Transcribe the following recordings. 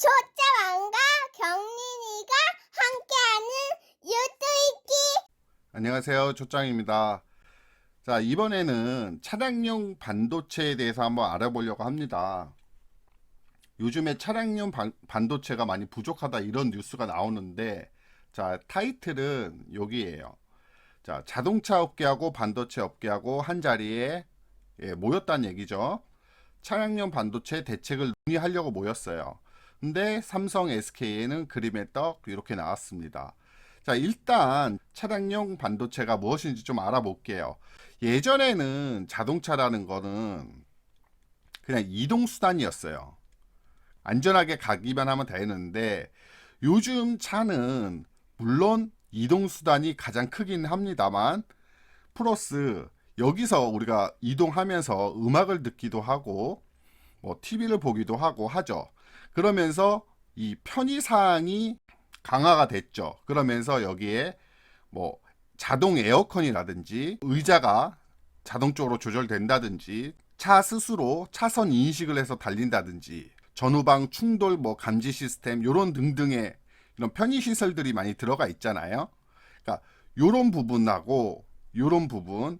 조짜왕과 경린이가 함께하는 유tuiki. 안녕하세요. 조짱입니다. 자, 이번에는 차량용 반도체에 대해서 한번 알아보려고 합니다. 요즘에 차량용 반도체가 많이 부족하다 이런 뉴스가 나오는데, 자, 타이틀은 여기에요. 자, 자동차 업계하고 반도체 업계하고 한 자리에 모였다는 얘기죠. 차량용 반도체 대책을 논의하려고 모였어요. 근데 삼성, SK에는 그림의 떡 이렇게 나왔습니다. 자, 일단 차량용 반도체가 무엇인지 좀 알아볼게요. 예전에는 자동차라는 거는 그냥 이동수단이었어요. 안전하게 가기만 하면 되는데 요즘 차는 물론 이동수단이 가장 크긴 합니다만 플러스 여기서 우리가 이동하면서 음악을 듣기도 하고 뭐 TV를 보기도 하고 하죠. 그러면서 이 편의사항이 강화가 됐죠. 그러면서 여기에 뭐 자동 에어컨이라든지 의자가 자동적으로 조절된다든지 차 스스로 차선 인식을 해서 달린다든지 전후방 충돌 뭐 감지 시스템 요런 등등의 이런 편의 시설들이 많이 들어가 있잖아요. 그러니까 요런 부분하고 요런 부분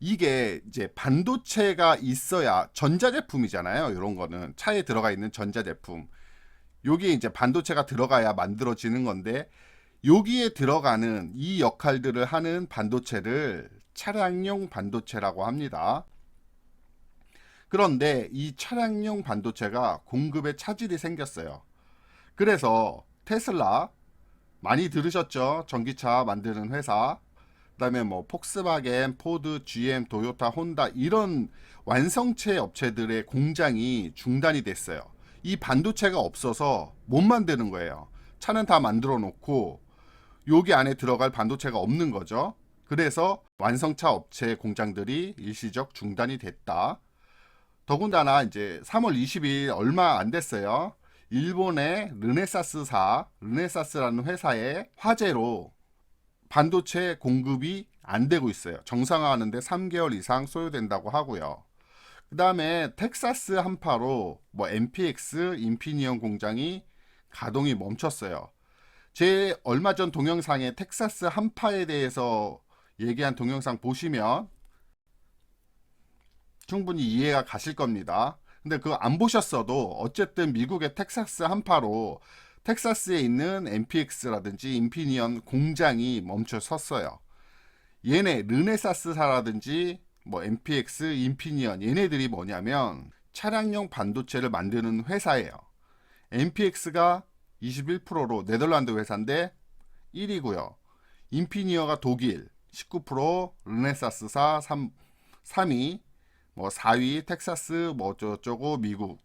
이게 이제 반도체가 있어야 전자제품이잖아요. 이런 거는 차에 들어가 있는 전자제품. 여기에 이제 반도체가 들어가야 만들어지는 건데 여기에 들어가는 이 역할들을 하는 반도체를 차량용 반도체라고 합니다. 그런데 이 차량용 반도체가 공급에 차질이 생겼어요. 그래서 테슬라 많이 들으셨죠? 전기차 만드는 회사. 그다음에 뭐 폭스바겐, 포드, GM, 도요타, 혼다 이런 완성체 업체들의 공장이 중단이 됐어요. 이 반도체가 없어서 못 만드는 거예요. 차는 다 만들어 놓고 여기 안에 들어갈 반도체가 없는 거죠. 그래서 완성차 업체 공장들이 일시적 중단이 됐다. 더군다나 이제 3월 20일 얼마 안 됐어요. 일본의 르네사스라는 회사의 화재로 반도체 공급이 안 되고 있어요. 정상화하는데 3개월 이상 소요된다고 하고요. 그 다음에 텍사스 한파로 뭐 MPX, 인피니언 공장이 가동이 멈췄어요. 제 얼마 전 동영상에 텍사스 한파에 대해서 얘기한 동영상 보시면 충분히 이해가 가실 겁니다. 근데 그거 안 보셨어도 어쨌든 미국의 텍사스 한파로 텍사스에 있는 MPX라든지 인피니언 공장이 멈춰 섰어요. 얘네 르네사스사라든지 뭐 MPX, 인피니언 얘네들이 뭐냐면 차량용 반도체를 만드는 회사예요. MPX가 21%로 네덜란드 회사인데 1위고요. 인피니어가 독일 19%, 르네사스사 3위, 뭐 4위 텍사스 뭐 어쩌고 미국,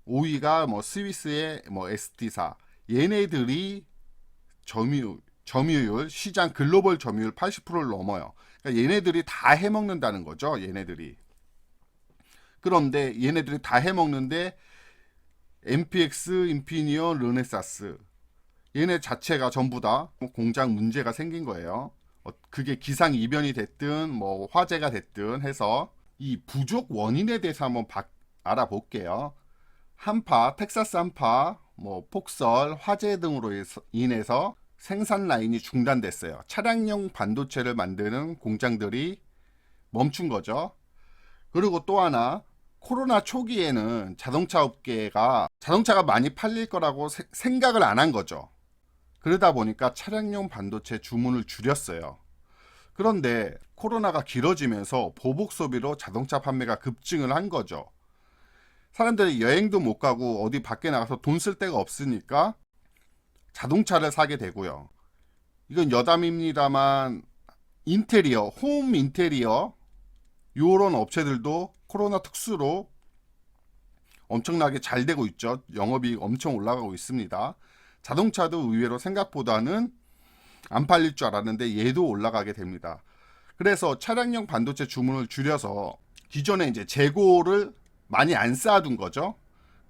5위가 뭐 스위스의 뭐 ST사. 얘네들이 점유율 시장 글로벌 점유율 80%를 넘어요. 그러니까 얘네들이 다 해먹는다는 거죠. 얘네들이. 그런데 얘네들이 다 해먹는데 MPX, 인피니어, 르네사스 얘네 자체가 전부 다 공장 문제가 생긴 거예요. 그게 기상이변이 됐든 뭐 화재가 됐든 해서 이 부족 원인에 대해서 한번 알아볼게요. 한파, 텍사스 한파, 뭐 폭설, 화재 등으로 인해서 생산 라인이 중단됐어요. 차량용 반도체를 만드는 공장들이 멈춘 거죠. 그리고 또 하나, 코로나 초기에는 자동차 업계가 자동차가 많이 팔릴 거라고 생각을 안 한 거죠. 그러다 보니까 차량용 반도체 주문을 줄였어요. 그런데 코로나가 길어지면서 보복 소비로 자동차 판매가 급증을 한 거죠. 사람들이 여행도 못 가고 어디 밖에 나가서 돈 쓸 데가 없으니까 자동차를 사게 되고요. 이건 여담입니다만 인테리어, 홈 인테리어 요런 업체들도 코로나 특수로 엄청나게 잘 되고 있죠. 영업이익 엄청 올라가고 있습니다. 자동차도 의외로 생각보다는 안 팔릴 줄 알았는데 얘도 올라가게 됩니다. 그래서 차량용 반도체 주문을 줄여서 기존에 이제 재고를 많이 안 쌓아둔 거죠.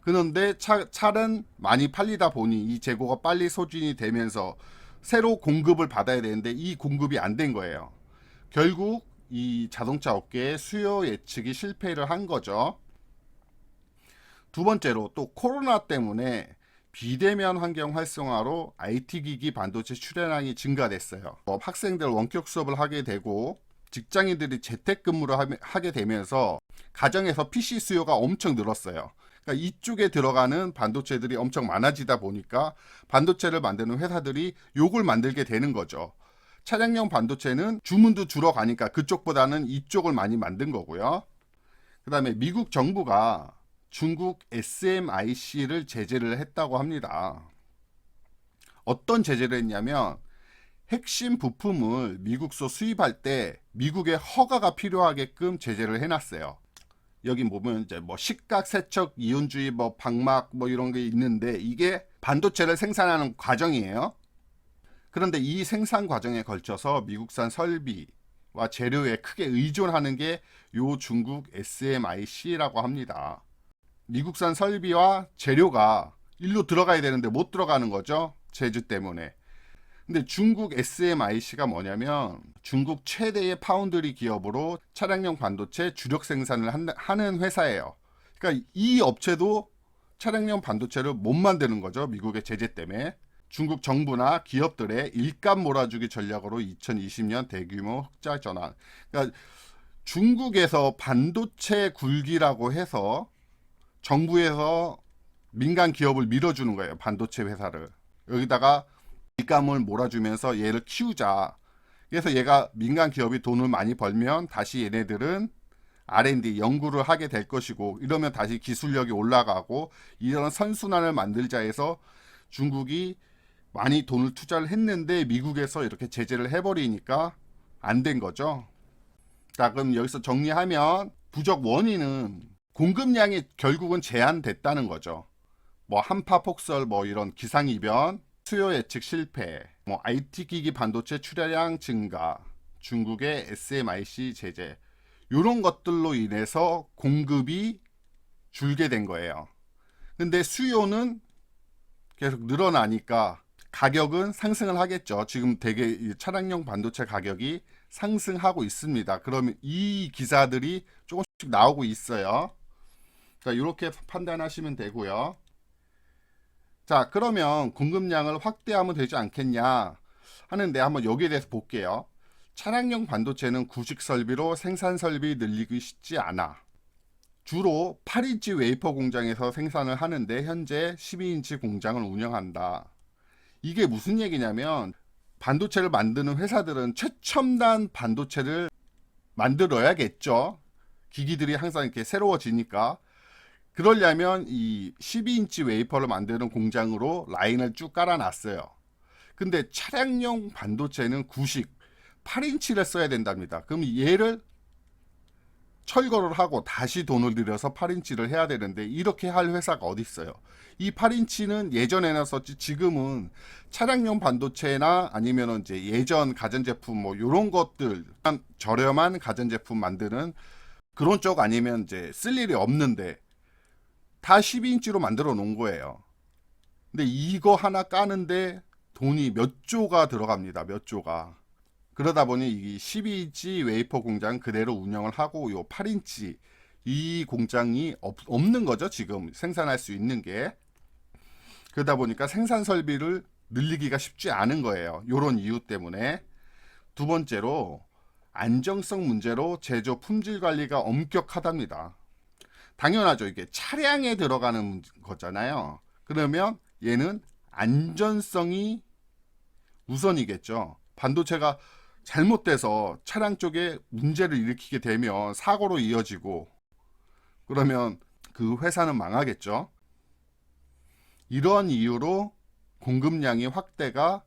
그런데 차는 많이 팔리다 보니 이 재고가 빨리 소진이 되면서 새로 공급을 받아야 되는데 이 공급이 안 된 거예요. 결국 이 자동차 업계의 수요 예측이 실패를 한 거죠. 두 번째로 또 코로나 때문에 비대면 환경 활성화로 IT 기기 반도체 출하량이 증가됐어요. 학생들 원격 수업을 하게 되고 직장인들이 재택근무를 하게 되면서 가정에서 PC 수요가 엄청 늘었어요. 그러니까 이쪽에 들어가는 반도체들이 엄청 많아지다 보니까 반도체를 만드는 회사들이 요걸 만들게 되는 거죠. 차량용 반도체는 주문도 줄어가니까 그쪽보다는 이쪽을 많이 만든 거고요. 그 다음에 미국 정부가 중국 SMIC를 제재를 했다고 합니다. 어떤 제재를 했냐면 핵심 부품을 미국서 수입할 때 미국의 허가가 필요하게끔 제재를 해놨어요. 여기 보면 이제 뭐 식각, 세척, 이온주의, 뭐 방막 뭐 이런 게 있는데 이게 반도체를 생산하는 과정이에요. 그런데 이 생산 과정에 걸쳐서 미국산 설비와 재료에 크게 의존하는 게 요 중국 SMIC라고 합니다. 미국산 설비와 재료가 일로 들어가야 되는데 못 들어가는 거죠. 제재 때문에. 근데 중국 SMIC가 뭐냐면 중국 최대의 파운드리 기업으로 차량용 반도체 주력 생산을 하는 회사예요. 그러니까 이 업체도 차량용 반도체를 못 만드는 거죠. 미국의 제재 때문에. 중국 정부나 기업들의 일감 몰아주기 전략으로 2020년 대규모 흑자 전환. 그러니까 중국에서 반도체 굴기라고 해서 정부에서 민간 기업을 밀어주는 거예요. 반도체 회사를. 여기다가 일감을 몰아주면서 얘를 키우자. 그래서 얘가 민간 기업이 돈을 많이 벌면 다시 얘네들은 R&D 연구를 하게 될 것이고 이러면 다시 기술력이 올라가고 이런 선순환을 만들자 해서 중국이 많이 돈을 투자를 했는데 미국에서 이렇게 제재를 해버리니까 안 된 거죠. 자, 그럼 여기서 정리하면 부족 원인은 공급량이 결국은 제한됐다는 거죠. 뭐 한파 폭설, 뭐 이런 기상이변, 수요 예측 실패, 뭐 IT 기기 반도체 출하량 증가, 중국의 SMIC 제재, 이런 것들로 인해서 공급이 줄게 된 거예요. 근데 수요는 계속 늘어나니까 가격은 상승을 하겠죠. 지금 되게 차량용 반도체 가격이 상승하고 있습니다. 그러면 이 기사들이 조금씩 나오고 있어요. 자, 이렇게 판단하시면 되고요. 자, 그러면 공급량을 확대하면 되지 않겠냐 하는데 한번 여기에 대해서 볼게요. 차량용 반도체는 구식 설비로 생산 설비 늘리기 쉽지 않아. 주로 8인치 웨이퍼 공장에서 생산을 하는데 현재 12인치 공장을 운영한다. 이게 무슨 얘기냐면 반도체를 만드는 회사들은 최첨단 반도체를 만들어야겠죠. 기기들이 항상 이렇게 새로워지니까. 그러려면 이 12인치 웨이퍼를 만드는 공장으로 라인을 쭉 깔아놨어요. 근데 차량용 반도체는 구식 8인치를 써야 된답니다. 그럼 얘를 철거를 하고 다시 돈을 들여서 8인치를 해야 되는데 이렇게 할 회사가 어디 있어요? 이 8인치는 예전에나 썼지 지금은 차량용 반도체나 아니면 이제 예전 가전제품 뭐 이런 것들 저렴한 가전제품 만드는 그런 쪽 아니면 이제 쓸 일이 없는데 다 12인치로 만들어 놓은 거예요. 근데 이거 하나 까는데 돈이 몇 조가 들어갑니다. 몇 조가. 그러다 보니 이 12인치 웨이퍼 공장 그대로 운영을 하고 요 8인치 이 공장이 없는 거죠. 지금 생산할 수 있는 게. 그러다 보니까 생산 설비를 늘리기가 쉽지 않은 거예요. 요런 이유 때문에. 두 번째로 안정성 문제로 제조 품질 관리가 엄격하답니다. 당연하죠. 이게 차량에 들어가는 거잖아요. 그러면 얘는 안전성이 우선이겠죠. 반도체가 잘못돼서 차량 쪽에 문제를 일으키게 되면 사고로 이어지고 그러면 그 회사는 망하겠죠. 이러한 이유로 공급량이 확대가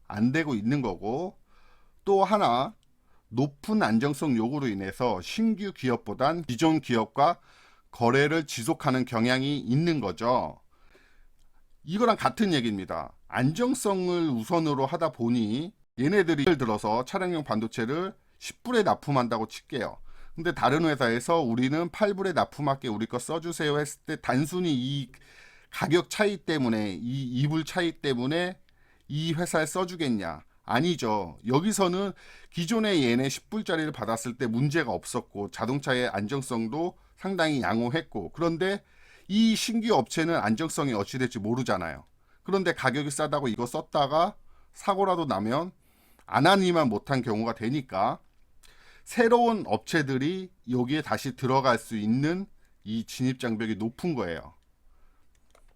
안 되고 있는 거고 또 하나 높은 안정성 요구로 인해서 신규 기업보단 기존 기업과 거래를 지속하는 경향이 있는 거죠. 이거랑 같은 얘기입니다. 안정성을 우선으로 하다 보니 얘네들이 예를 들어서 차량용 반도체를 10불에 납품한다고 칠게요. 근데 다른 회사에서 우리는 8불에 납품할게 우리 거 써주세요 했을 때 단순히 이 가격 차이 때문에 이 2불 차이 때문에 이 회사에 써주겠냐? 아니죠. 여기서는 기존에 얘네 10불짜리를 받았을 때 문제가 없었고 자동차의 안정성도 상당히 양호했고 그런데 이 신규 업체는 안정성이 어찌 될지 모르잖아요. 그런데 가격이 싸다고 이거 썼다가 사고라도 나면 안 하니만 못한 경우가 되니까 새로운 업체들이 여기에 다시 들어갈 수 있는 이 진입 장벽이 높은 거예요.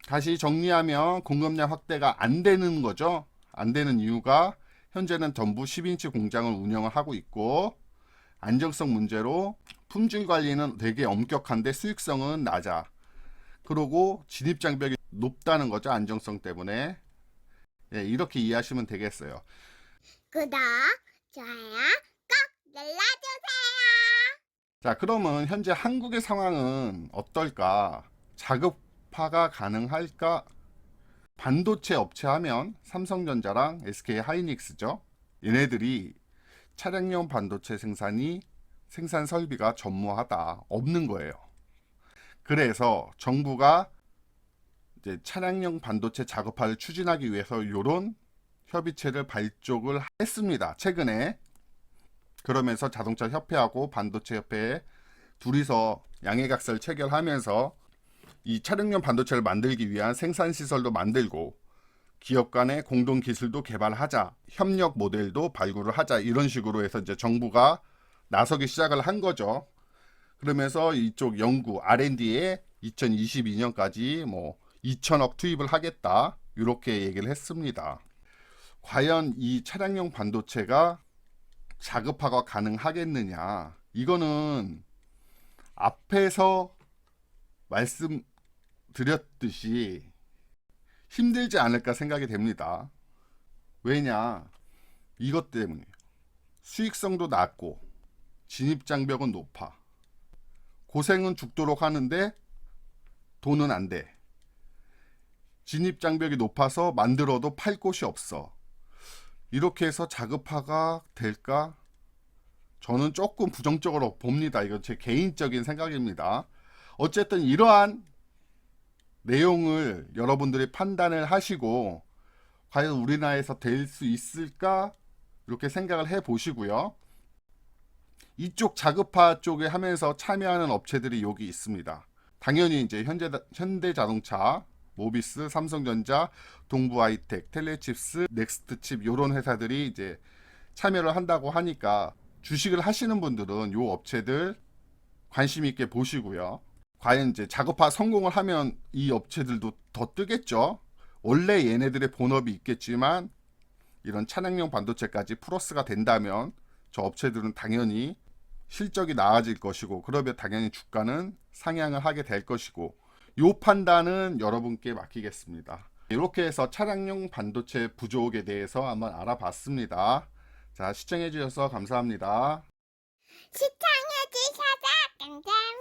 다시 정리하면 공급량 확대가 안 되는 거죠. 안 되는 이유가 현재는 전부 10인치 공장을 운영을 하고 있고 안정성 문제로 품질 관리는 되게 엄격한데 수익성은 낮아. 그리고 진입 장벽이 높다는 거죠. 안정성 때문에. 예, 이렇게 이해하시면 되겠어요. 구독, 좋아요 꼭 눌러주세요. 자, 그러면 현재 한국의 상황은 어떨까? 자급화가 가능할까? 반도체 업체 하면 삼성전자랑 SK 하이닉스죠. 얘네들이 차량용 반도체 생산 설비가 전무하다. 없는 거예요. 그래서 정부가 이제 차량용 반도체 자급화를 추진하기 위해서 이런 협의체를 발족을 했습니다. 최근에. 그러면서 자동차 협회하고 반도체 협회 둘이서 양해각서를 체결하면서 이 차량용 반도체를 만들기 위한 생산 시설도 만들고 기업 간의 공동 기술도 개발하자, 협력 모델도 발굴을 하자, 이런 식으로 해서 이제 정부가 나서기 시작을 한 거죠. 그러면서 이쪽 연구 R&D에 2022년까지 뭐 2천억 투입을 하겠다, 이렇게 얘기를 했습니다. 과연 이 차량용 반도체가 자급화가 가능하겠느냐? 이거는 앞에서 말씀드렸듯이 힘들지 않을까 생각이 됩니다. 왜냐? 이것 때문에 수익성도 낮고 진입 장벽은 높아. 고생은 죽도록 하는데 돈은 안 돼. 진입 장벽이 높아서 만들어도 팔 곳이 없어. 이렇게 해서 자급화가 될까? 저는 조금 부정적으로 봅니다. 이건 제 개인적인 생각입니다. 어쨌든 이러한 내용을 여러분들이 판단을 하시고 과연 우리나라에서 될 수 있을까? 이렇게 생각을 해 보시고요. 이쪽 자급화 쪽에 하면서 참여하는 업체들이 여기 있습니다. 당연히 이제 현대자동차, 모비스, 삼성전자, 동부하이텍, 텔레칩스, 넥스트칩 이런 회사들이 이제 참여를 한다고 하니까 주식을 하시는 분들은 요 업체들 관심 있게 보시고요. 과연 이제 자급화 성공을 하면 이 업체들도 더 뜨겠죠. 원래 얘네들의 본업이 있겠지만 이런 차량용 반도체까지 플러스가 된다면 저 업체들은 당연히 실적이 나아질 것이고, 그러면 당연히 주가는 상향을 하게 될 것이고, 요 판단은 여러분께 맡기겠습니다. 이렇게 해서 차량용 반도체 부족에 대해서 한번 알아봤습니다. 자, 시청해 주셔서 감사합니다. 시청해주셔서 감사합니다.